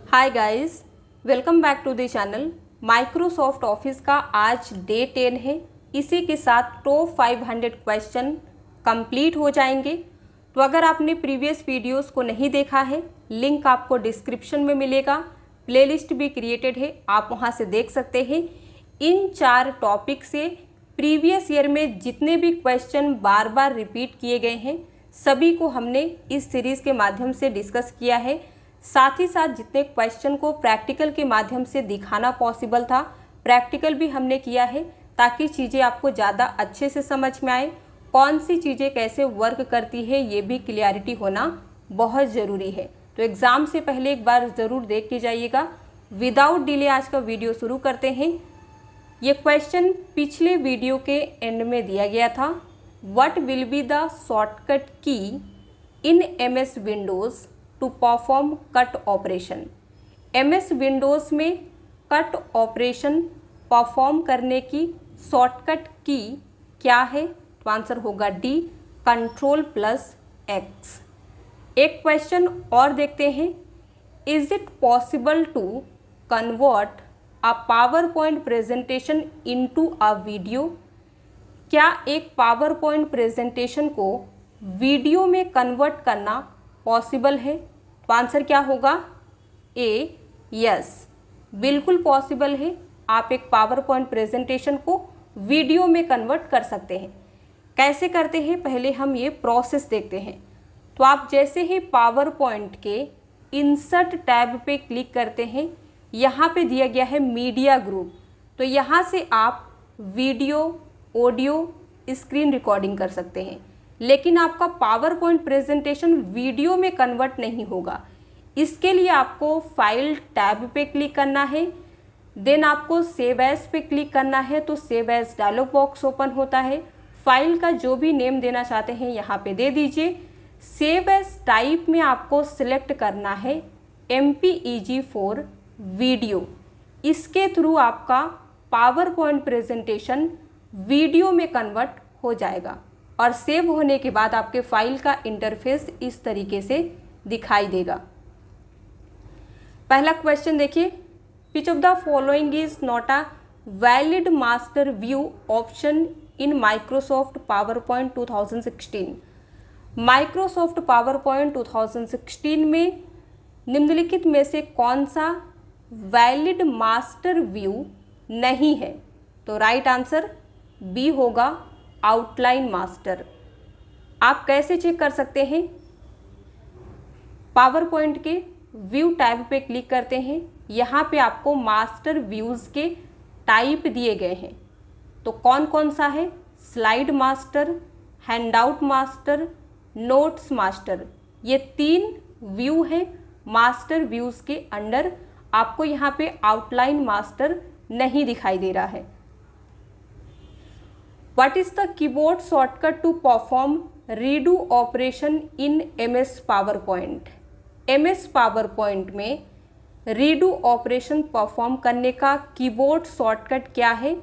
Hi guys, welcome back to the channel. Microsoft Office का आज day 10 है। इसी के साथ टॉप 500 क्वेश्चन कंप्लीट हो जाएंगे। तो अगर आपने प्रीवियस वीडियोस को नहीं देखा है, लिंक आपको डिस्क्रिप्शन में मिलेगा। प्लेलिस्ट भी क्रिएटेड है, आप वहां से देख सकते हैं। इन 4 टॉपिक से प्रीवियस ईयर में जितने भी क्वेश्चन बार बार रिपीट किए गए हैं, सभी को हमने इस सीरीज़ के माध्यम से डिस्कस किया है। साथ ही साथ जितने क्वेश्चन को प्रैक्टिकल के माध्यम से दिखाना पॉसिबल था, प्रैक्टिकल भी हमने किया है, ताकि चीज़ें आपको ज़्यादा अच्छे से समझ में आए। कौन सी चीज़ें कैसे वर्क करती है, ये भी क्लियरिटी होना बहुत ज़रूरी है। तो एग्ज़ाम से पहले एक बार ज़रूर देख के जाइएगा। विदाउट डिले आज का वीडियो शुरू करते हैं। ये क्वेश्चन पिछले वीडियो के एंड में दिया गया था। What will be the shortcut की इन MS Windows to perform cut operation. MS Windows में कट ऑपरेशन परफॉर्म करने की शॉर्टकट की क्या है? तो आंसर होगा डी, Ctrl+X। एक क्वेश्चन और देखते हैं। Is it possible to convert a PowerPoint presentation into a video? क्या एक पावर पॉइंट प्रेजेंटेशन को वीडियो में कन्वर्ट करना पॉसिबल है? तो आंसर क्या होगा? ए, यस, बिल्कुल पॉसिबल है। आप एक पावर पॉइंट प्रेजेंटेशन को वीडियो में कन्वर्ट कर सकते हैं। कैसे करते हैं, पहले हम ये प्रोसेस देखते हैं। तो आप जैसे ही पावर पॉइंट के इंसर्ट टैब पे क्लिक करते हैं, यहाँ पे दिया गया है मीडिया ग्रुप। तो यहाँ से आप वीडियो, ऑडियो, स्क्रीन रिकॉर्डिंग कर सकते हैं। लेकिन आपका पावर पॉइंट प्रेजेंटेशन वीडियो में कन्वर्ट नहीं होगा। इसके लिए आपको फाइल टैब पे क्लिक करना है, देन आपको सेव एज पे क्लिक करना है। तो save as dialog box open होता है। फाइल का जो भी नेम देना चाहते हैं यहाँ पे दे दीजिए। सेव एज टाइप में आपको सिलेक्ट करना है MPEG-4 वीडियो। इसके थ्रू आपका पावर पॉइंट प्रेजेंटेशन वीडियो में कन्वर्ट हो जाएगा और सेव होने के बाद आपके फाइल का इंटरफेस इस तरीके से दिखाई देगा। पहला क्वेश्चन देखिए। Which of the following is not a valid master view option in Microsoft PowerPoint 2016? Microsoft PowerPoint 2016 में निम्नलिखित में से कौन सा वैलिड मास्टर व्यू नहीं है? तो राइट आंसर बी होगा, आउटलाइन मास्टर। आप कैसे चेक कर सकते हैं? पावर पॉइंट के व्यू टैब पे क्लिक करते हैं। यहाँ पे आपको मास्टर व्यूज़ के टाइप दिए गए हैं। तो कौन कौन सा है? Slide master, handout master, notes master. ये 3 व्यू हैं मास्टर व्यूज़ के अंडर। आपको यहाँ पे आउटलाइन मास्टर नहीं दिखाई दे रहा है। What is the keyboard shortcut to perform redo operation in MS PowerPoint? MS PowerPoint में redo ऑपरेशन परफॉर्म करने का कीबोर्ड शॉर्टकट क्या है?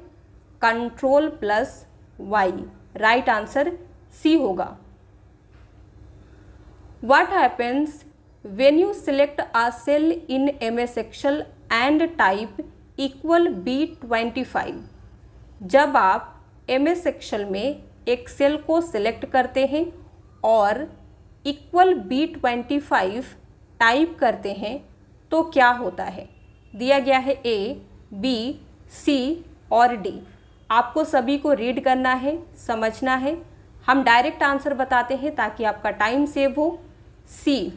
Ctrl+Y। राइट आंसर सी होगा। What happens when you select a cell in MS Excel and type =B25? जब आप MS Excel में एक सेल को सिलेक्ट करते हैं और =B25 टाइप करते हैं तो क्या होता है? दिया गया है A, B, C और D। आपको सभी को रीड करना है, समझना है। हम डायरेक्ट आंसर बताते हैं ताकि आपका टाइम सेव हो। C,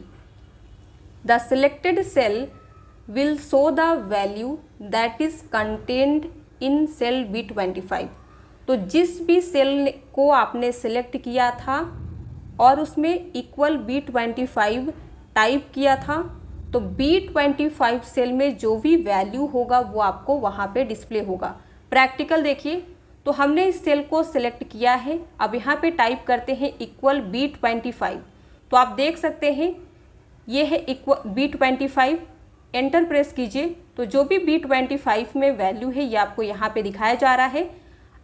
the selected cell will show the value that is contained in cell B25। तो जिस भी सेल को आपने सेलेक्ट किया था और उसमें =B25 टाइप किया था, तो B25 सेल में जो भी वैल्यू होगा वो आपको वहाँ पे डिस्प्ले होगा। प्रैक्टिकल देखिए। तो हमने इस सेल को सिलेक्ट किया है। अब यहाँ पे टाइप करते हैं =B25। तो आप देख सकते हैं ये है B25। एंटर प्रेस कीजिए। तो जो भी B25 में वैल्यू है ये आपको यहाँ पे दिखाया जा रहा है।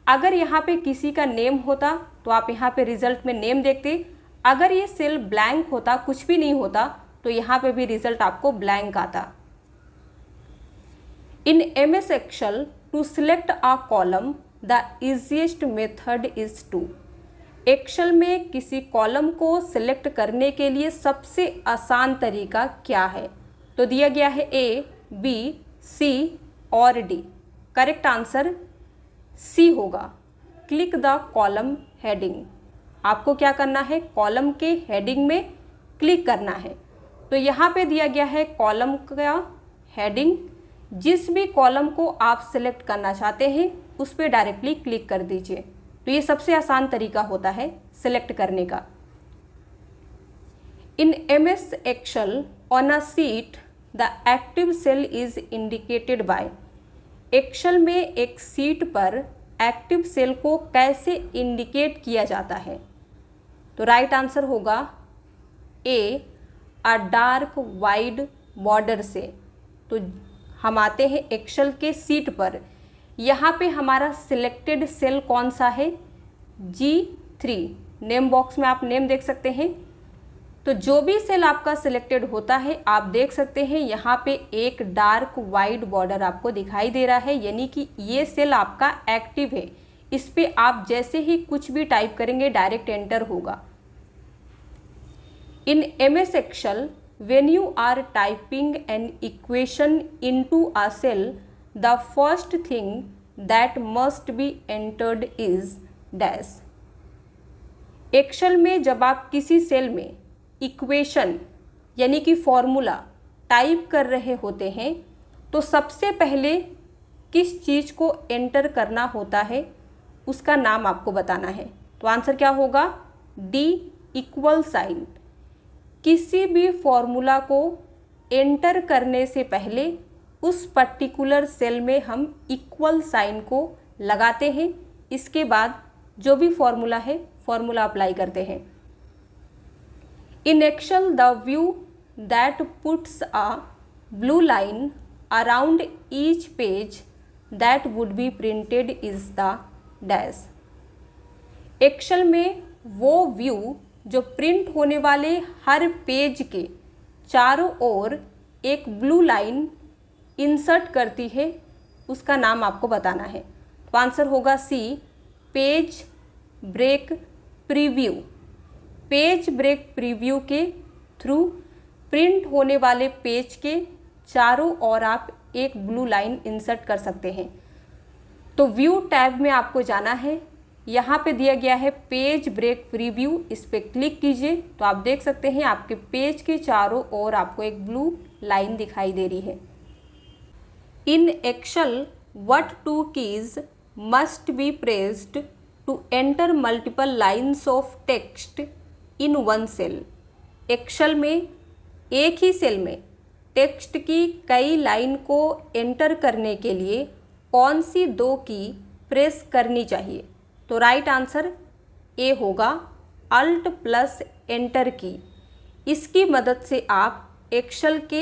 अगर यहाँ पे किसी का नेम होता तो आप यहाँ पे रिजल्ट में नेम देखते। अगर ये सेल ब्लैंक होता, कुछ भी नहीं होता, तो यहाँ पे भी रिजल्ट आपको ब्लैंक आता। In MS Excel, to select a column, the easiest method is to। Excel में किसी कॉलम को सिलेक्ट करने के लिए सबसे आसान तरीका क्या है? तो दिया गया है ए, बी, सी और डी। करेक्ट आंसर सी होगा। Click the column heading. आपको क्या करना है? कॉलम के हेडिंग में क्लिक करना है। तो यहाँ पे दिया गया है कॉलम का हेडिंग। जिस भी कॉलम को आप सिलेक्ट करना चाहते हैं उस पर डायरेक्टली क्लिक कर दीजिए। तो ये सबसे आसान तरीका होता है सिलेक्ट करने का। In MS Excel on a sheet the active cell is indicated by. Excel में एक सीट पर एक्टिव सेल को कैसे इंडिकेट किया जाता है? तो राइट आंसर होगा A, a dark wide border से। तो हम आते हैं एक्सेल के सीट पर। यहाँ पे हमारा सिलेक्टेड सेल कौन सा है? G3। नेम बॉक्स में आप नेम देख सकते हैं। तो जो भी सेल आपका सिलेक्टेड होता है आप देख सकते हैं यहाँ पे एक डार्क वाइड बॉर्डर आपको दिखाई दे रहा है, यानी कि ये सेल आपका एक्टिव है। इस पे आप जैसे ही कुछ भी टाइप करेंगे डायरेक्ट एंटर होगा। इन MS Excel, when you are typing an equation into a cell, the first thing that must be entered is dash। Excel में जब आप किसी सेल में इक्वेशन यानी कि फॉर्मूला टाइप कर रहे होते हैं तो सबसे पहले किस चीज़ को एंटर करना होता है उसका नाम आपको बताना है। तो आंसर क्या होगा? D, equal sign. किसी भी फॉर्मूला को एंटर करने से पहले उस पर्टिकुलर सेल में हम इक्वल साइन को लगाते हैं। इसके बाद जो भी फॉर्मूला है फॉर्मूला अप्लाई करते हैं। In Excel the view that puts a blue line around each page that would be printed is the dash. Excel में वो व्यू जो प्रिंट होने वाले हर पेज के चारों ओर एक ब्लू लाइन इंसर्ट करती है उसका नाम आपको बताना है। तो आंसर होगा C, page break preview. Page break preview के थ्रू प्रिंट होने वाले पेज के चारों ओर आप एक ब्लू लाइन इंसर्ट कर सकते हैं। तो व्यू टैब में आपको जाना है। यहाँ पे दिया गया है पेज ब्रेक प्रीव्यू, इस पर क्लिक कीजिए तो आप देख सकते हैं आपके पेज के चारों ओर आपको एक ब्लू लाइन दिखाई दे रही है। In Excel what two keys must be pressed to enter multiple lines of text in one cell. Excel में एक ही सेल में टेक्स्ट की कई लाइन को एंटर करने के लिए कौन सी दो की प्रेस करनी चाहिए? तो राइट आंसर ए होगा, अल्ट प्लस एंटर की। इसकी मदद से आप एक्सेल के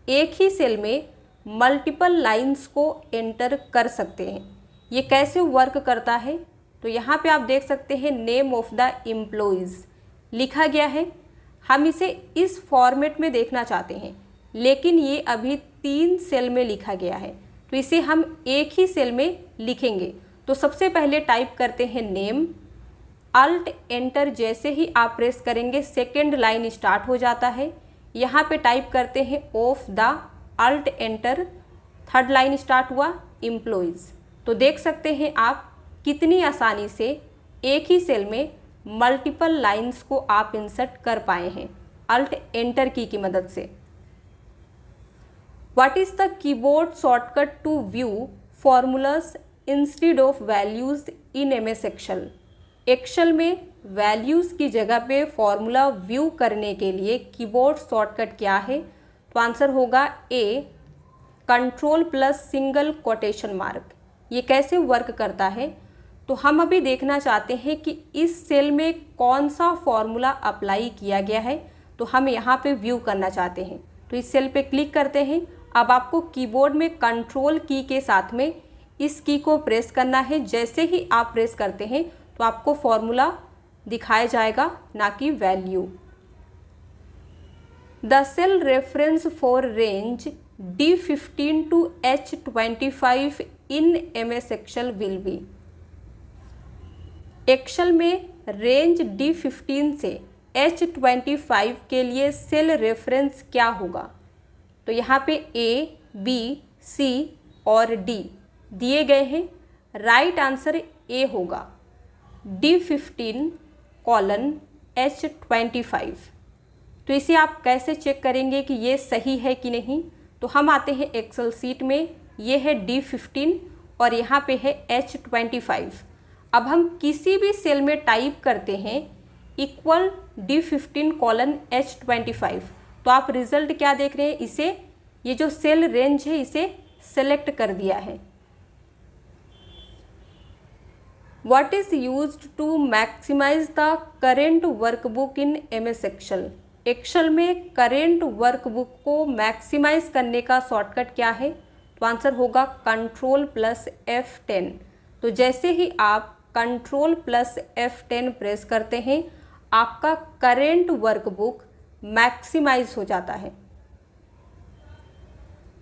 एक ही सेल में मल्टीपल लाइंस को एंटर कर सकते हैं। ये कैसे वर्क करता है? तो यहाँ पे आप देख सकते हैं नेम ऑफ द एम्प्लॉइज़ लिखा गया है। हम इसे इस फॉर्मेट में देखना चाहते हैं लेकिन ये अभी 3 सेल में लिखा गया है, तो इसे हम एक ही सेल में लिखेंगे। तो सबसे पहले टाइप करते हैं नेम, अल्ट एंटर जैसे ही आप प्रेस करेंगे सेकेंड लाइन स्टार्ट हो जाता है। यहाँ पे टाइप करते हैं of the, alt enter third line start हुआ एम्प्लॉइज़। तो देख सकते हैं आप कितनी आसानी से एक ही सेल में मल्टीपल लाइंस को आप इंसर्ट कर पाए हैं अल्ट एंटर की मदद से। What is the keyboard shortcut to view formulas instead of values in MS Excel? Excel में वैल्यूज़ की जगह पे फॉर्मूला व्यू करने के लिए कीबोर्ड शॉर्टकट क्या है? तो आंसर होगा A, control plus single quotation mark. ये कैसे वर्क करता है? तो हम अभी देखना चाहते हैं कि इस सेल में कौन सा फॉर्मूला अप्लाई किया गया है, तो हम यहाँ पे व्यू करना चाहते हैं। तो इस सेल पे क्लिक करते हैं। अब आपको कीबोर्ड में कंट्रोल की के साथ में इस की को प्रेस करना है। जैसे ही आप प्रेस करते हैं तो आपको फॉर्मूला दिखाया जाएगा, ना कि value. The cell reference for range D15 to H25 in MS Excel will be। Excel में रेंज D15 से H25 के लिए सेल रेफरेंस क्या होगा? तो यहाँ पे A, B, C और D दिए गए हैं। राइट आंसर A होगा, D15 कॉलन H25। तो इसे आप कैसे चेक करेंगे कि ये सही है कि नहीं? तो हम आते हैं एक्सेल सीट में, ये है D15 और यहाँ पे है H25। अब हम किसी भी सेल में टाइप करते हैं इक्वल D15 कॉलन H25, तो आप रिजल्ट क्या देख रहे हैं? इसे, ये जो सेल रेंज है इसे सेलेक्ट कर दिया है। What is used to maximize the current workbook in MS Excel? Excel में करेंट वर्कबुक को मैक्सिमाइज करने का शॉर्टकट क्या है? तो आंसर होगा Ctrl+F10। तो जैसे ही आप Ctrl+F10 प्रेस करते हैं आपका करेंट वर्कबुक मैक्सिमाइज हो जाता है।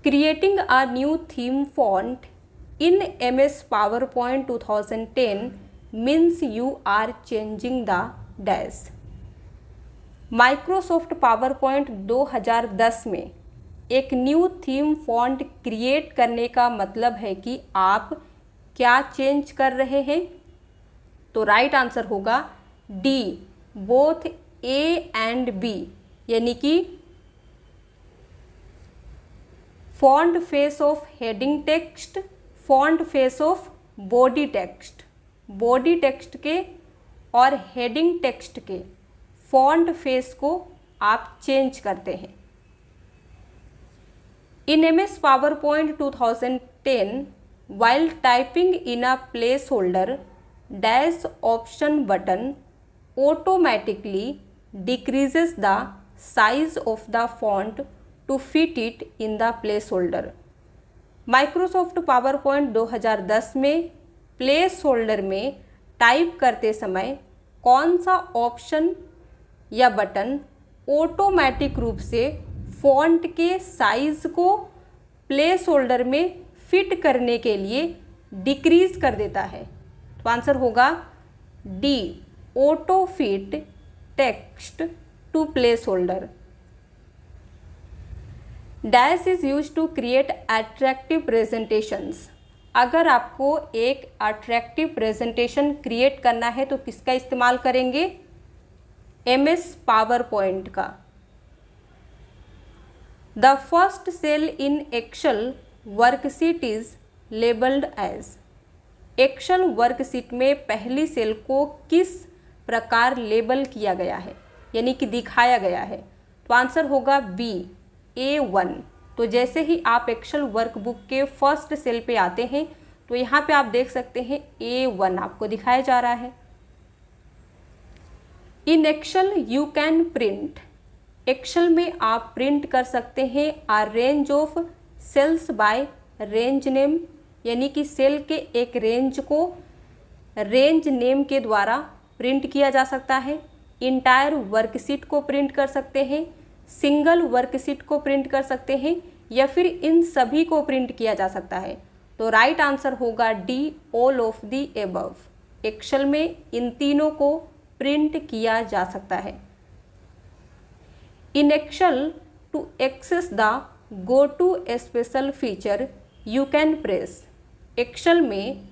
Creating a new theme font in MS PowerPoint 2010 means you are changing the dash. Microsoft PowerPoint 2010 में एक न्यू थीम फॉन्ट क्रिएट करने का मतलब है कि आप क्या चेंज कर रहे हैं? तो राइट आंसर होगा D, both A and B, यानी कि font face of heading text, font face of body text, body text के और हेडिंग टेक्स्ट के फॉन्ट फेस को आप चेंज करते हैं। इन MS PowerPoint 2010 while typing in a placeholder dash option button automatically decreases the size of the font to fit it in the placeholder। Microsoft PowerPoint 2010 में place holder में type करते समय कौन सा ऑप्शन या बटन ऑटोमेटिक रूप से font के साइज को प्लेस होल्डर में फिट करने के लिए डिक्रीज कर देता है? तो आंसर होगा D, autofit text to placeholder. Dash is use to create attractive presentations. अगर आपको एक अट्रैक्टिव प्रेजेंटेशन क्रिएट करना है तो किसका इस्तेमाल करेंगे? MS PowerPoint का। The first cell in Excel worksheet is labelled as. Excel worksheet में पहली सेल को किस प्रकार लेबल किया गया है, यानी कि दिखाया गया है? तो आंसर होगा बी, A1। तो जैसे ही आप एक्सेल वर्कबुक के फर्स्ट सेल पे आते हैं तो यहाँ पे आप देख सकते हैं A1 आपको दिखाया जा रहा है। In Excel you can print. Excel में आप प्रिंट कर सकते हैं a range of cells by range name, यानी कि सेल के एक रेंज को रेंज नेम के द्वारा प्रिंट किया जा सकता है। इंटायर वर्कशीट को प्रिंट कर सकते हैं, सिंगल वर्कशीट को प्रिंट कर सकते हैं, या फिर इन सभी को प्रिंट किया जा सकता है। तो राइट आंसर होगा D, all of the above. Excel में इन तीनों को प्रिंट किया जा सकता है। In Excel to access the go to special feature you can press. Excel में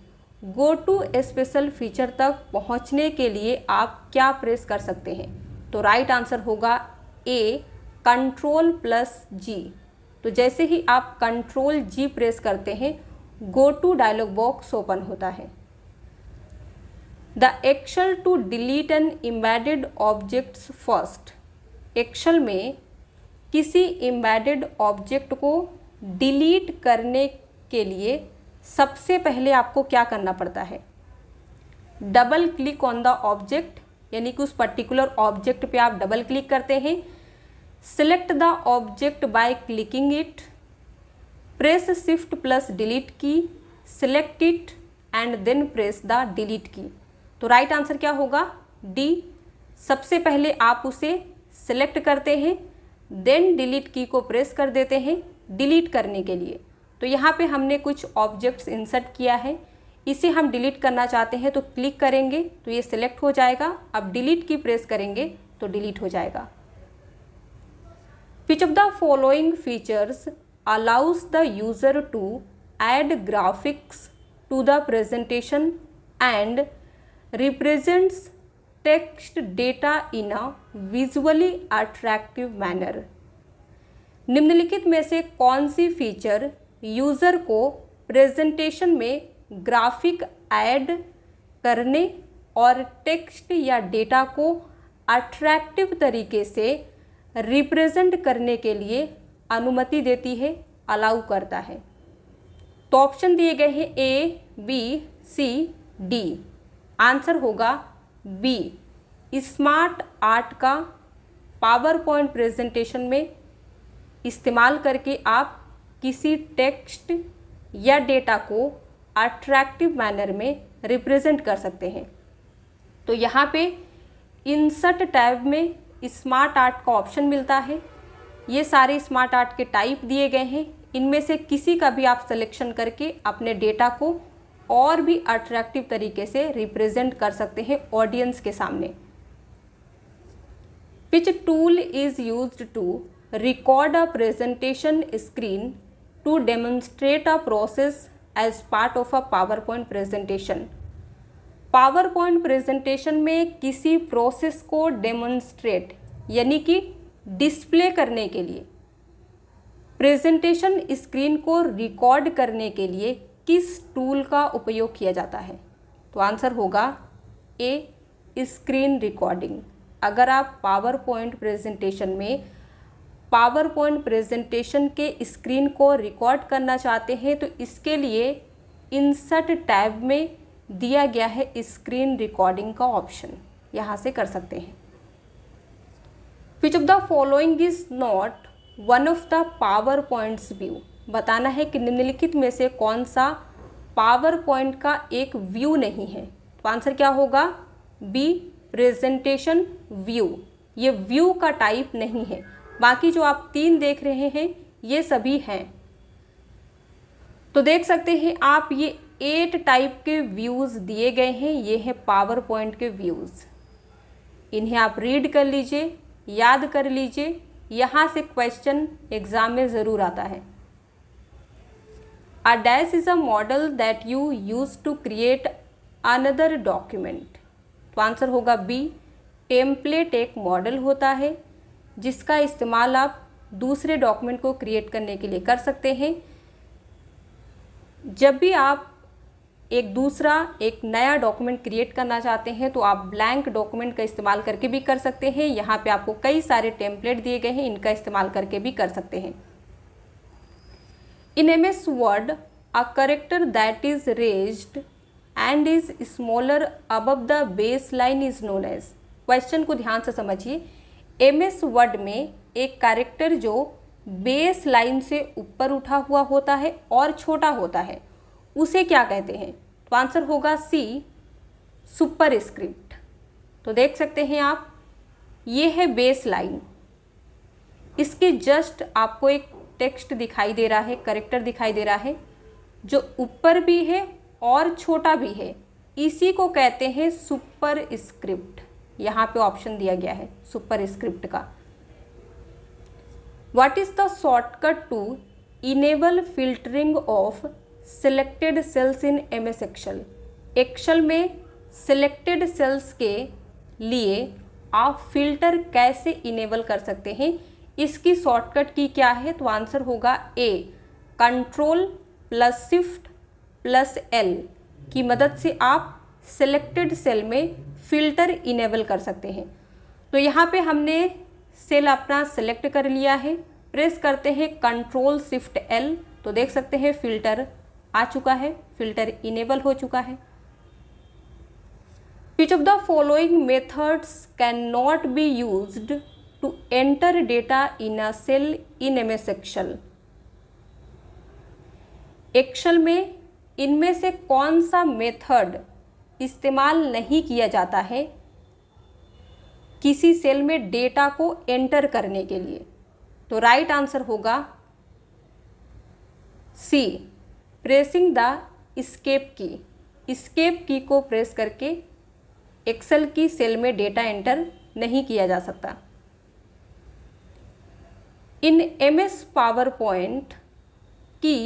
गो टू स्पेशल फीचर तक पहुंचने के लिए आप क्या प्रेस कर सकते हैं? तो राइट आंसर होगा ए, Ctrl+G। तो जैसे ही आप Ctrl+G प्रेस करते हैं go to dialog box open होता है। The Excel to delete an embedded objects first. Excel में किसी एम्बेडेड ऑब्जेक्ट को डिलीट करने के लिए सबसे पहले आपको क्या करना पड़ता है? Double click on the object, यानी कि उस पर्टिकुलर ऑब्जेक्ट पे आप डबल क्लिक करते हैं। Select the object by clicking it, press shift plus delete key, select it and then press the delete key. तो राइट आंसर क्या होगा? डी। सबसे पहले आप उसे सिलेक्ट करते हैं, देन डिलीट की को प्रेस कर देते हैं, डिलीट करने के लिए। तो यहाँ पे हमने कुछ ऑब्जेक्ट्स इंसर्ट किया है, इसे हम डिलीट करना चाहते हैं तो क्लिक करेंगे तो ये सिलेक्ट हो जाएगा। अब डिलीट की प्रेस करेंगे तो डिलीट हो जाएगा। Which of the following features allows the user to add graphics to the presentation and represents text data in a visually attractive manner. निम्नलिखित में से कौन सी फीचर यूज़र को प्रेजेंटेशन में ग्राफिक ऐड करने और टेक्स्ट या डेटा को अट्रैक्टिव तरीके से रिप्रेजेंट करने के लिए अनुमति देती है, अलाउ करता है? तो ऑप्शन दिए गए हैं ए, बी, सी, डी। आंसर होगा बी। स्मार्ट आर्ट का पावर पॉइंट प्रेजेंटेशन में इस्तेमाल करके आप किसी टेक्स्ट या डेटा को अट्रैक्टिव मैनर में रिप्रेजेंट कर सकते हैं। तो यहाँ पे इंसर्ट टैब में स्मार्ट आर्ट का ऑप्शन मिलता है। ये सारे स्मार्ट आर्ट के टाइप दिए गए हैं, इनमें से किसी का भी आप सिलेक्शन करके अपने डेटा को और भी अट्रैक्टिव तरीके से रिप्रेजेंट कर सकते हैं ऑडियंस के सामने। Which tool is used to record a presentation screen to demonstrate a process as part of a PowerPoint presentation? PowerPoint presentation में किसी प्रोसेस को डेमोन्स्ट्रेट यानी कि डिस्प्ले करने के लिए, प्रेजेंटेशन स्क्रीन को रिकॉर्ड करने के लिए किस टूल का उपयोग किया जाता है? तो आंसर होगा ए, स्क्रीन रिकॉर्डिंग। अगर आप पावर पॉइंट प्रेजेंटेशन में पावर पॉइंट प्रेजेंटेशन के स्क्रीन को रिकॉर्ड करना चाहते हैं तो इसके लिए इंसर्ट टैब में दिया गया है स्क्रीन रिकॉर्डिंग का ऑप्शन, यहाँ से कर सकते हैं। Which of the following is not one of the power points view? बताना है कि निम्नलिखित में से कौन सा पावर पॉइंट का एक व्यू नहीं है। तो आंसर क्या होगा? B, presentation view. ये व्यू का टाइप नहीं है, बाकी जो आप तीन देख रहे हैं ये सभी हैं। तो देख सकते हैं आप ये 8 टाइप के व्यूज़ दिए गए हैं, ये हैं पावर पॉइंट के व्यूज़। इन्हें आप रीड कर लीजिए, याद कर लीजिए, यहाँ से क्वेश्चन एग्जाम में ज़रूर आता है। A dash is a model that you use to create another document। तो आंसर होगा बी, टेम्पलेट एक मॉडल होता है जिसका इस्तेमाल आप दूसरे डॉक्यूमेंट को क्रिएट करने के लिए कर सकते हैं। जब भी आप एक नया डॉक्यूमेंट क्रिएट करना चाहते हैं तो आप ब्लैंक डॉक्यूमेंट का इस्तेमाल करके भी कर सकते हैं। यहाँ पे आपको कई सारे टेम्पलेट दिए गए हैं, इनका इस्तेमाल करके भी कर सकते हैं। In MS Word, a character that is raised and is smaller above the baseline is known as। Question को ध्यान से समझिए। MS Word में एक कैरेक्टर जो बेस लाइन से ऊपर उठा हुआ होता है और छोटा होता है उसे क्या कहते हैं? तो आंसर होगा सी, सुपर स्क्रिप्ट। तो देख सकते हैं आप, ये है बेस लाइन, इसके जस्ट आपको एक टेक्स्ट दिखाई दे रहा है, कैरेक्टर दिखाई दे रहा है जो ऊपर भी है और छोटा भी है, इसी को कहते हैं सुपर स्क्रिप्ट। यहाँ पे ऑप्शन दिया गया है सुपर स्क्रिप्ट का। What is the shortcut to enable filtering of selected cells in MS Excel? Excel में सिलेक्टेड सेल्स के लिए आप फिल्टर कैसे इनेबल कर सकते हैं? इसकी शॉर्टकट की क्या है? तो आंसर होगा ए, Ctrl+Shift+L की मदद से आप सिलेक्टेड सेल में फिल्टर इनेबल कर सकते हैं। तो यहाँ पे हमने सेल अपना सेलेक्ट कर लिया है, प्रेस करते हैं Ctrl+Shift+L तो देख सकते हैं फिल्टर आ चुका है, फिल्टर इनेबल हो चुका है। Which of the following methods cannot be used to enter data in a cell in MS Excel? Excel में इनमें से कौन सा मेथड इस्तेमाल नहीं किया जाता है किसी सेल में डेटा को एंटर करने के लिए? तो राइट आंसर होगा सी प्रेसिंग द एस्केप की, एस्केप की को प्रेस करके एक्सेल की सेल में डेटा एंटर नहीं किया जा सकता। In MS PowerPoint key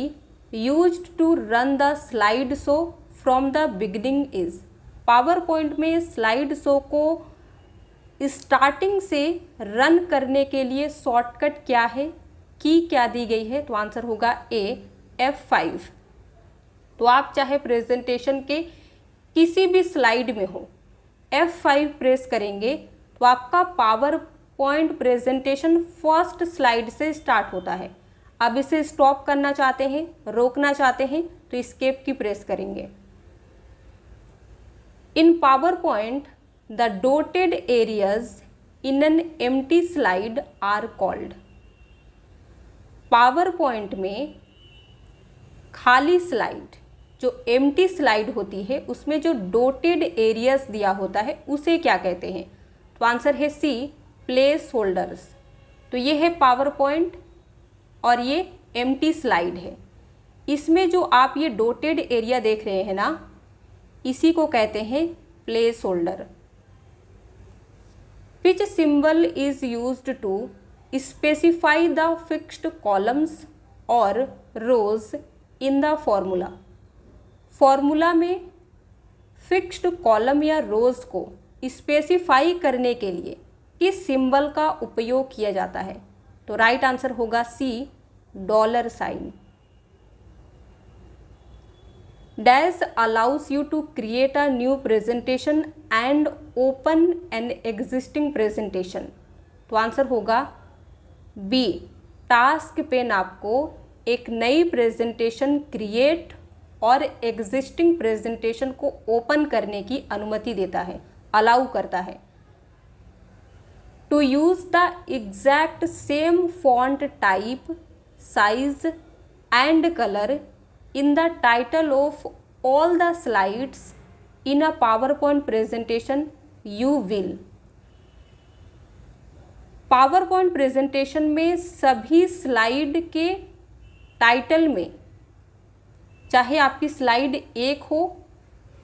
used to run the slide show from the beginning is, PowerPoint में स्लाइड शो को स्टार्टिंग से रन करने के लिए शॉर्टकट क्या है, की क्या दी गई है, तो आंसर होगा ए F5। तो आप चाहे प्रेजेंटेशन के किसी भी स्लाइड में हो F5 प्रेस करेंगे तो आपका power point presentation first slide से स्टार्ट होता है। अब इसे स्टॉप करना चाहते हैं, रोकना चाहते हैं तो एस्केप की प्रेस करेंगे। In PowerPoint the dotted areas in an empty slide are called, PowerPoint में खाली स्लाइड जो एम्प्टी स्लाइड होती है उसमें जो डॉटेड एरियाज दिया होता है उसे क्या कहते हैं, तो आंसर है सी प्लेस होल्डर्स। तो ये है पावर पॉइंट और ये एम्प्टी स्लाइड है। इसमें जो आप ये डॉटेड एरिया देख रहे हैं ना, इसी को कहते हैं placeholder. Which symbol is used to specify the fixed columns और rows in the formula, formula में फिक्स्ड कॉलम या रोज को स्पेसिफाई करने के लिए किस सिंबल का उपयोग किया जाता है, तो राइट आंसर होगा सी $साइन। Dash allows you to create a new presentation and open an existing presentation, तो आंसर होगा बी टास्क पेन आपको एक नई प्रेजेंटेशन क्रिएट और एग्जिस्टिंग प्रेजेंटेशन को ओपन करने की अनुमति देता है, अलाउ करता है। To use the exact same font type size and colour in the title of all the slides in a PowerPoint presentation you will, PowerPoint presentation में सभी स्लाइड के टाइटल में, चाहे आपकी स्लाइड 1 हो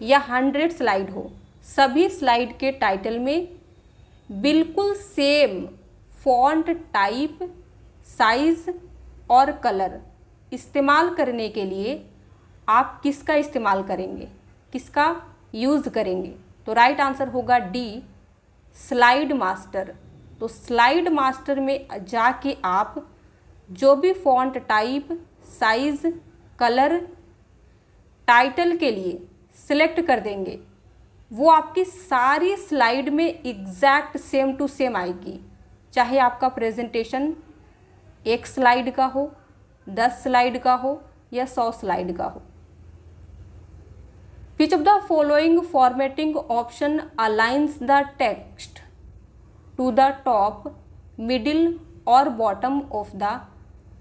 या 100 स्लाइड हो, सभी स्लाइड के टाइटल में बिल्कुल सेम फॉन्ट टाइप साइज और कलर इस्तेमाल करने के लिए आप किसका इस्तेमाल करेंगे, किसका यूज़ करेंगे, तो राइट आंसर होगा डी स्लाइड मास्टर। तो स्लाइड मास्टर में जाके आप जो भी font type size colour title के लिए सिलेक्ट कर देंगे वो आपकी सारी स्लाइड में एग्जैक्ट सेम टू सेम आएगी, चाहे आपका प्रेजेंटेशन 1 स्लाइड का हो, 10 स्लाइड का हो या 100 स्लाइड का हो। Which of the following formatting option aligns the text to the top middle और bottom of the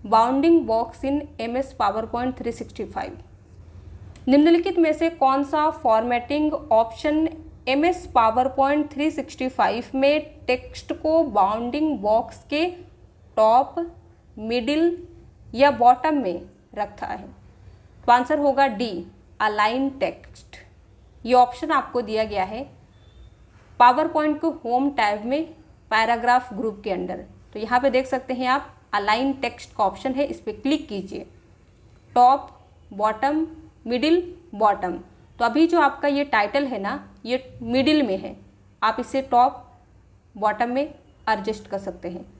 bounding box in MS PowerPoint 365, निम्नलिखित में से कौन सा फॉर्मेटिंग ऑप्शन MS PowerPoint 365 में टेक्स्ट को बाउंडिंग बॉक्स के टॉप मिडिल या बॉटम में रखता है, तो आंसर होगा डी अलाइन टेक्स्ट। ये ऑप्शन आपको दिया गया है पावर पॉइंट को होम टैब में पैराग्राफ ग्रुप के अंदर। तो यहाँ पे देख सकते हैं आप अलाइन टेक्स्ट का ऑप्शन है, इस पर क्लिक कीजिए, टॉप बॉटम मिडिल बॉटम। तो अभी जो आपका ये टाइटल है ना, ये मिडिल में है, आप इसे टॉप बॉटम में एडजस्ट कर सकते हैं।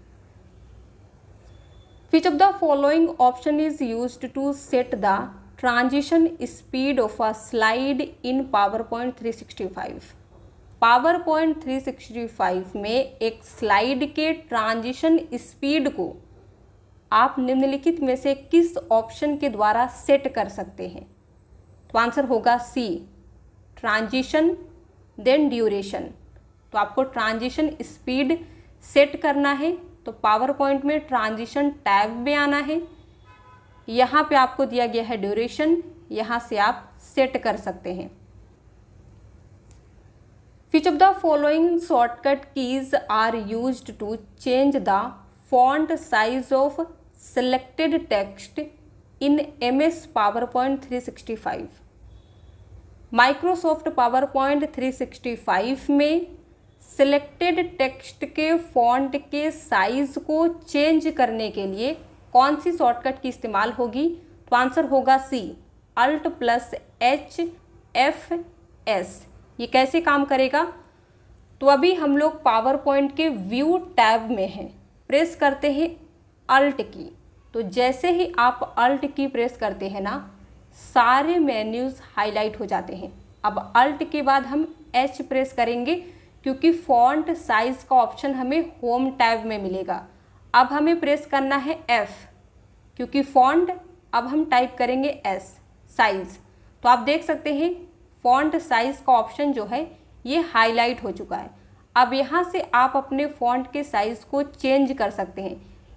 Which of the following option is used to set the transition speed of a slide in PowerPoint 365? PowerPoint 365 में एक स्लाइड के ट्रांजिशन स्पीड को आप निम्नलिखित में से किस ऑप्शन के द्वारा सेट कर सकते हैं, तो आंसर होगा सी ट्रांजिशन देन ड्यूरेशन। तो आपको ट्रांजिशन स्पीड सेट करना है तो पावर पॉइंट में ट्रांजिशन टैब में आना है, यहाँ पे आपको दिया गया है ड्यूरेशन, यहाँ से आप सेट कर सकते हैं। Which of the following shortcut keys are used to change the font size of selected text in MS PowerPoint 365। Microsoft PowerPoint 365 में सिलेक्टेड टेक्स्ट के फॉन्ट के साइज को चेंज करने के लिए कौन सी शॉर्टकट की इस्तेमाल होगी? तो आंसर होगा सी, Alt+H+F+S। ये कैसे काम करेगा? तो अभी हम लोग पावर पॉइंट के व्यू टैब में हैं, प्रेस करते हैं अल्ट की। तो जैसे ही आप अल्ट की प्रेस करते हैं ना, सारे मेन्यूज़ हाईलाइट हो जाते हैं। अब अल्ट के बाद हम एच प्रेस करेंगे क्योंकि फॉन्ट साइज़ का ऑप्शन हमें होम टैब में मिलेगा। अब हमें प्रेस करना है एफ क्योंकि फॉन्ट अब हम टाइप करेंगे एस, साइज़। तो आप देख सकते हैं फॉन्ट साइज़ का ऑप्शन जो है ये हाईलाइट हो चुका है। अब यहाँ से आप अपने फॉन्ट के साइज़ को चेंज कर सकते हैं,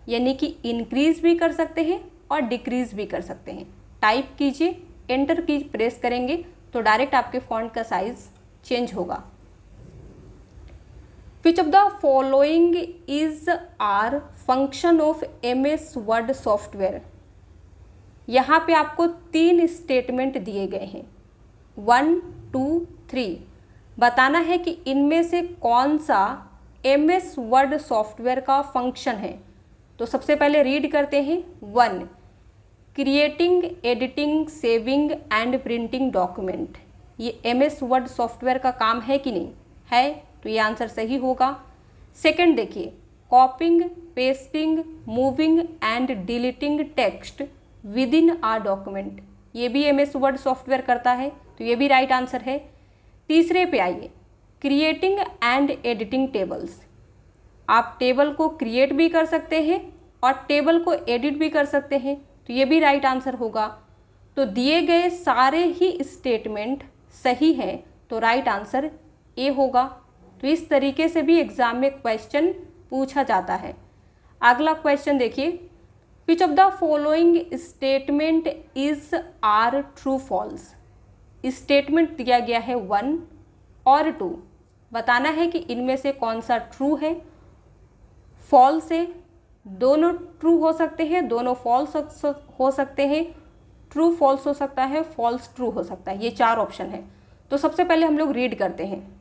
यानी कि इंक्रीज़ भी कर सकते हैं और डिक्रीज़ भी कर सकते हैं। टाइप कीजिए, एंटर की प्रेस करेंगे तो डायरेक्ट आपके फॉन्ट का साइज़ चेंज होगा। Which of the following is are function of MS Word software. यहाँ पे आपको 3 स्टेटमेंट दिए गए हैं, 1, 2, 3। बताना है कि इनमें से कौन सा MS वर्ड सॉफ्टवेयर का फंक्शन है। तो सबसे पहले रीड करते हैं। 1, creating, editing, saving and printing document. ये MS वर्ड सॉफ्टवेयर का काम है कि नहीं है? तो ये आंसर सही होगा। सेकंड देखिए, copying, pasting, moving and deleting text within a document. ये भी MS वर्ड सॉफ्टवेयर करता है, तो ये भी राइट आंसर है। तीसरे पे आइए, क्रिएटिंग एंड एडिटिंग टेबल्स। आप टेबल को क्रिएट भी कर सकते हैं और टेबल को एडिट भी कर सकते हैं, तो ये भी राइट आंसर होगा। तो दिए गए सारे ही स्टेटमेंट सही हैं, तो राइट आंसर ए होगा। तो इस तरीके से भी एग्जाम में क्वेश्चन पूछा जाता है। अगला क्वेश्चन देखिए, which of the following statement is are true false. Statement दिया गया है 1 और 2। बताना है कि इनमें से कौन सा ट्रू है, फॉल्स है। दोनों ट्रू हो सकते हैं, दोनों फॉल्स हो सकते हैं, ट्रू फॉल्स हो सकता है, फॉल्स ट्रू हो सकता है। ये 4 ऑप्शन है। तो सबसे पहले हम लोग रीड करते हैं।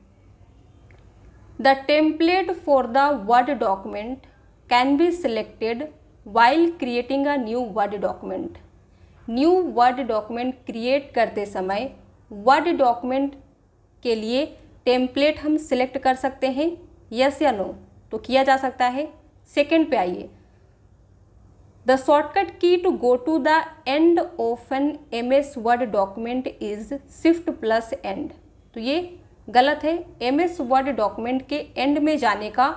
The template for the word document can be selected while creating a new word document. New word document create करते समय वर्ड डॉक्यूमेंट के लिए टेम्पलेट हम सिलेक्ट कर सकते हैं, यस या नो? तो किया जा सकता है। सेकेंड पे आइए, the shortcut key to go to the end of an MS Word document is Shift+End। तो ये गलत है। MS वर्ड डॉक्यूमेंट के एंड में जाने का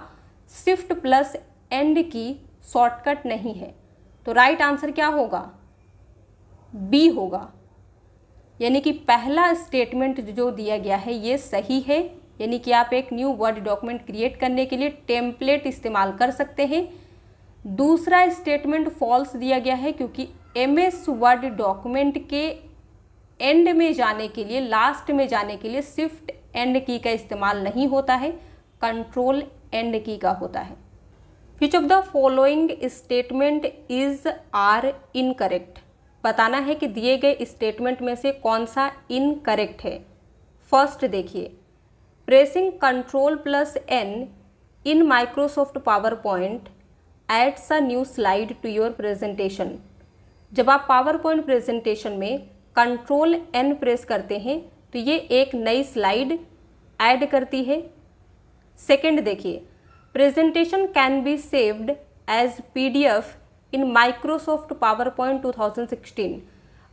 Shift+End की शॉर्टकट नहीं है। तो राइट आंसर क्या होगा? बी होगा। यानी कि पहला स्टेटमेंट जो दिया गया है ये सही है, यानी कि आप एक न्यू वर्ड डॉक्यूमेंट क्रिएट करने के लिए टेम्पलेट इस्तेमाल कर सकते हैं। दूसरा स्टेटमेंट फॉल्स दिया गया है क्योंकि MS वर्ड डॉक्यूमेंट के एंड में जाने के लिए, लास्ट में जाने के लिए Shift+End की का इस्तेमाल नहीं होता है, Ctrl+End की का होता है। Which of the following statement is are incorrect. बताना है कि दिए गए स्टेटमेंट में से कौन सा इनकरेक्ट है। फर्स्ट देखिए, pressing Ctrl+N in Microsoft PowerPoint adds a new slide to your presentation. जब आप पावर पॉइंट प्रेजेंटेशन में Ctrl+N प्रेस करते हैं तो ये एक नई स्लाइड ऐड करती है। सेकेंड देखिए, presentation can be saved as PDF in Microsoft PowerPoint 2016।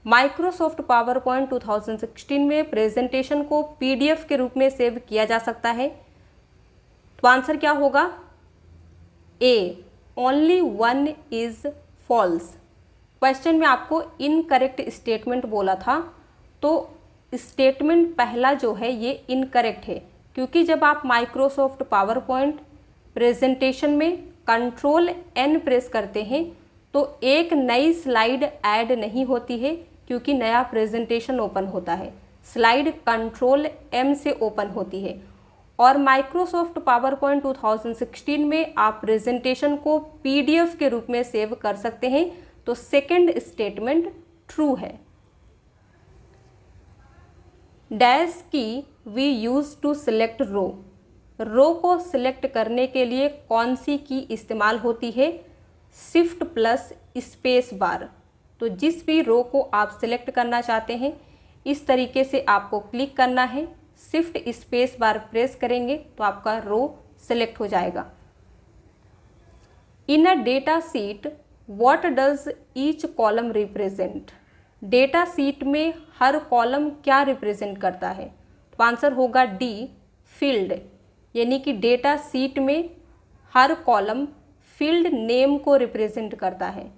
Microsoft PowerPoint 2016 में प्रेजेंटेशन को PDF के रूप में सेव किया जा सकता है। तो आंसर क्या होगा? ए, ओनली 1 इज फॉल्स। क्वेश्चन में आपको इनकरेक्ट स्टेटमेंट बोला था, तो स्टेटमेंट पहला जो है ये इनकरेक्ट है क्योंकि जब आप माइक्रोसॉफ्ट पावर पॉइंट प्रेजेंटेशन में Ctrl+N प्रेस करते हैं तो एक नई स्लाइड ऐड नहीं होती है क्योंकि नया प्रेजेंटेशन ओपन होता है। स्लाइड Ctrl+M से ओपन होती है। और माइक्रोसॉफ्ट पावर पॉइंट 2016 में आप प्रेजेंटेशन को PDF के रूप में सेव कर सकते हैं। तो सेकंड स्टेटमेंट ट्रू है। डैश की वी यूज़ टू सिलेक्ट रो, रो को सिलेक्ट करने के लिए कौन सी की इस्तेमाल होती है? Shift plus space bar. तो जिस भी रो को आप सिलेक्ट करना चाहते हैं इस तरीके से आपको क्लिक करना है, शिफ्ट स्पेस बार प्रेस करेंगे तो आपका रो सिलेक्ट हो जाएगा। In a data sheet what does each column represent, data sheet में हर कॉलम क्या रिप्रेजेंट करता है? तो आंसर होगा डी, फील्ड, यानी कि डेटा शीट में हर कॉलम फील्ड नेम को रिप्रेजेंट करता है।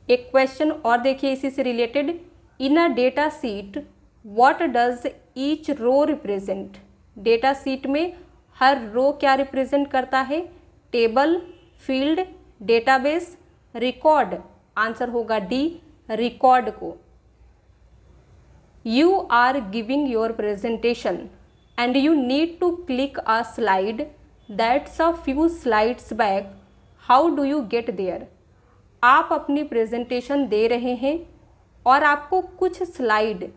एक क्वेश्चन और देखिए इसी से related, in a data sheet what does each row represent, data sheet में हर रो क्या रिप्रेजेंट करता है? Table, field, database, record. Answer होगा डी, रिकॉर्ड को। You are giving your presentation and you need to click a slide that's a few slides back, how do you get there. आप अपनी presentation दे रहे हैं और आपको कुछ स्लाइड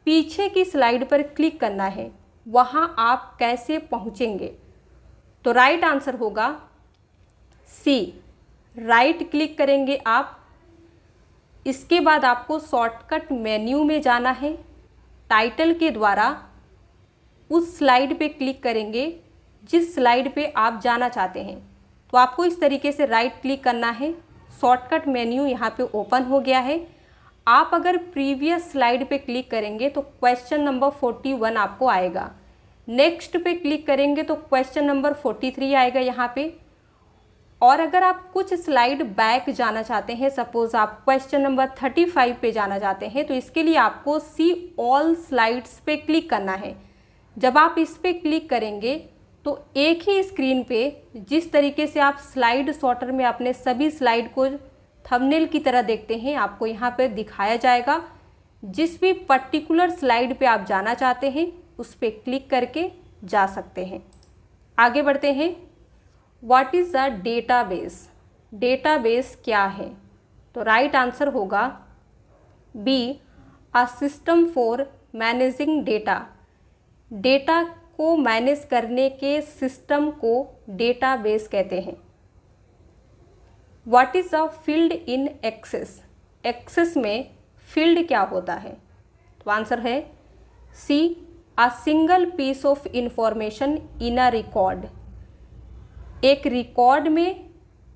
पीछे की स्लाइड पर क्लिक करना है, वहाँ आप कैसे पहुँचेंगे? तो राइट आंसर होगा सी, राइट क्लिक करेंगे आप। इसके बाद आपको शॉर्टकट मेन्यू में जाना है, टाइटल के द्वारा उस स्लाइड पे क्लिक करेंगे जिस स्लाइड पे आप जाना चाहते हैं। तो आपको इस तरीके से राइट क्लिक करना है, शॉर्टकट मेन्यू यहाँ पे ओपन हो गया है। आप अगर प्रीवियस स्लाइड पे क्लिक करेंगे तो क्वेश्चन नंबर 41 आपको आएगा, नेक्स्ट पे क्लिक करेंगे तो क्वेश्चन नंबर 43 आएगा यहाँ पे। और अगर आप कुछ स्लाइड बैक जाना चाहते हैं, सपोज आप क्वेश्चन नंबर 35 पे जाना चाहते हैं, तो इसके लिए आपको सी ऑल स्लाइड्स पे क्लिक करना है। जब आप इस पे क्लिक करेंगे तो एक ही स्क्रीन पे जिस तरीके से आप स्लाइड सॉर्टर में अपने सभी स्लाइड को थंबनेल की तरह देखते हैं, आपको यहाँ पे दिखाया जाएगा। जिस भी पर्टिकुलर स्लाइड पे आप जाना चाहते हैं उस पे क्लिक करके जा सकते हैं। आगे बढ़ते हैं। What is a database, database क्या है? तो राइट आंसर होगा B, a system for managing data, data को मैनेज करने के सिस्टम को डेटाबेस कहते हैं। What is a field in Access, Access में फील्ड क्या होता है? तो आंसर है C, a single piece of information in a record, एक रिकॉर्ड में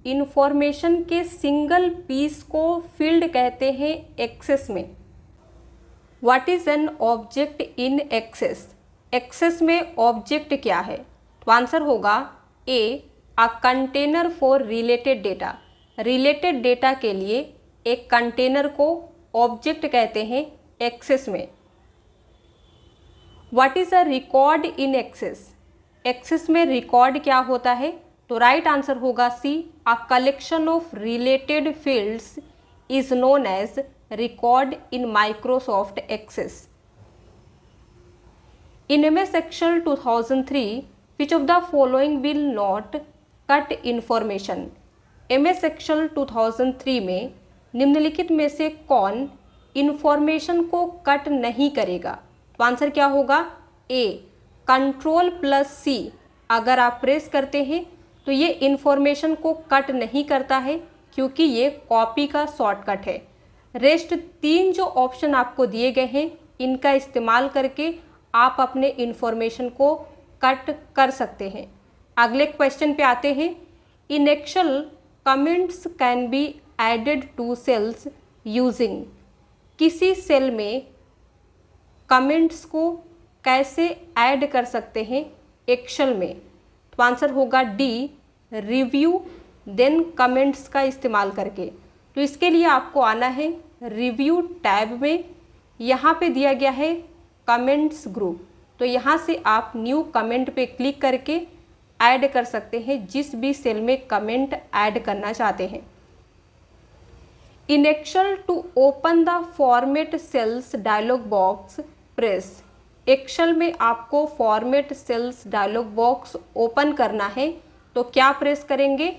इंफॉर्मेशन के सिंगल पीस को फील्ड कहते हैं एक्सेस में। What is an object in Access, Access में ऑब्जेक्ट क्या है? तो आंसर होगा A, a container for related data, related data के लिए एक कंटेनर को ऑब्जेक्ट कहते हैं एक्सेस में। What is a record in Access, Access में रिकॉर्ड क्या होता है? तो राइट आंसर होगा C, a collection of related fields is known as record in Microsoft Access. In MS Excel 2003 which of the following will not cut information, MS Excel 2003 में निम्नलिखित में से कौन इंफॉर्मेशन को कट नहीं करेगा? तो आंसर क्या होगा? ए, Ctrl+C अगर आप प्रेस करते हैं तो ये इंफॉर्मेशन को कट नहीं करता है क्योंकि ये कॉपी का शॉर्टकट है। रेस्ट 3 जो ऑप्शन आपको दिए गए हैं इनका इस्तेमाल करके आप अपने इंफॉर्मेशन को कट कर सकते हैं। अगले क्वेश्चन पे आते हैं। In Excel comments can be added to cells using, किसी सेल में कमेंट्स को कैसे ऐड कर सकते हैं एक्सेल में? तो आंसर होगा डी, रिव्यू देन कमेंट्स का इस्तेमाल करके। तो इसके लिए आपको आना है रिव्यू टैब में, यहाँ पे दिया गया है कमेंट्स ग्रुप, तो यहाँ से आप न्यू कमेंट पे क्लिक करके ऐड कर सकते हैं जिस भी सेल में कमेंट ऐड करना चाहते हैं। In Excel to open the format cells dialog box press, Excel में आपको format cells dialog box open करना है तो क्या प्रेस करेंगे?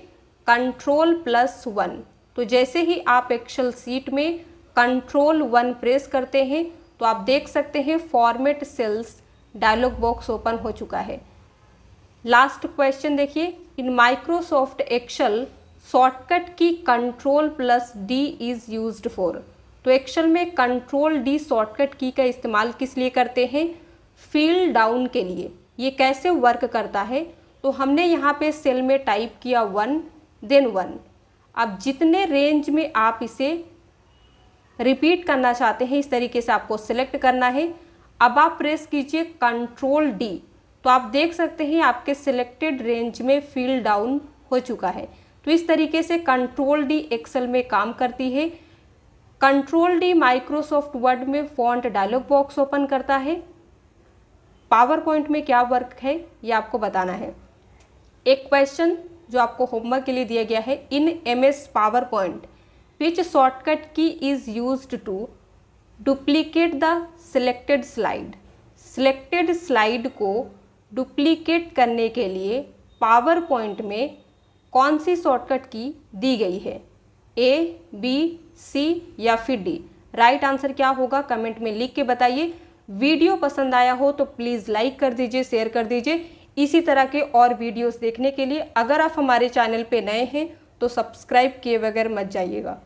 Ctrl+1। तो जैसे ही आप एक्सेल सीट में Ctrl+1 प्रेस करते हैं तो आप देख सकते हैं format cells dialog box open हो चुका है। लास्ट क्वेश्चन देखिए, इन माइक्रोसॉफ्ट एक्सेल शॉर्टकट की Ctrl+D इज यूज्ड फॉर। तो एक्सेल में Ctrl+D शॉर्टकट की का इस्तेमाल किस लिए करते हैं? फील डाउन के लिए। ये कैसे वर्क करता है? तो हमने यहाँ पे सेल में टाइप किया 1 देन 1। अब जितने रेंज में आप इसे रिपीट करना चाहते हैं इस तरीके से आपको सिलेक्ट करना है। अब आप प्रेस कीजिए Ctrl+D तो आप देख सकते हैं आपके सिलेक्टेड रेंज में फील डाउन हो चुका है। तो इस तरीके से Ctrl+D एक्सेल में काम करती है। Ctrl+D माइक्रोसॉफ्ट वर्ड में फॉन्ट डायलॉग बॉक्स ओपन करता है। पावर पॉइंट में क्या वर्क है ये आपको बताना है। एक क्वेश्चन जो आपको होमवर्क के लिए दिया गया है, in MS PowerPoint which shortcut key is used to duplicate the selected slide. Selected slide को डुप्लीकेट करने के लिए पावर पॉइंट में कौन सी शॉर्टकट की दी गई है? A, B, C या फिर D? राइट आंसर क्या होगा कमेंट में लिख के बताइए। वीडियो पसंद आया हो तो प्लीज़ लाइक कर दीजिए, शेयर कर दीजिए। इसी तरह के और वीडियोस देखने के लिए अगर आप हमारे चैनल पे नए हैं तो सब्सक्राइब किए बगैर मत जाइएगा।